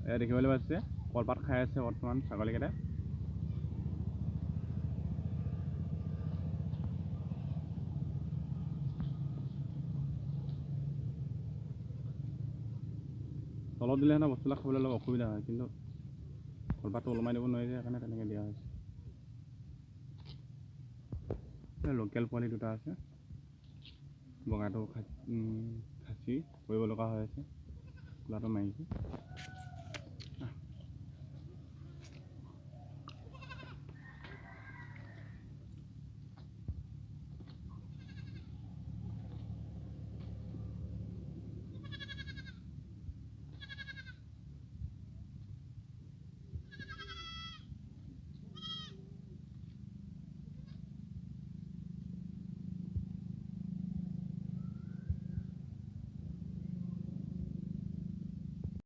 এয়া দেখিবলৈ পাইছে কলপাত খাই আছে বৰ্তমান ছাগলীকেইটাই। তলত দিলে হেনে বস্তুবিলাক খাবলৈ অলপ অসুবিধা হয়, কিন্তু কলপাতটো ওলমাই দিব নোৱাৰি যে সেইকাৰণে তেনেকৈ দিয়া হৈছে। লোকেল পোৱালি দুটা আছে, বগাটো খাচী কৰিব লগা হৈ আছে, কোলাটো মাৰিছে।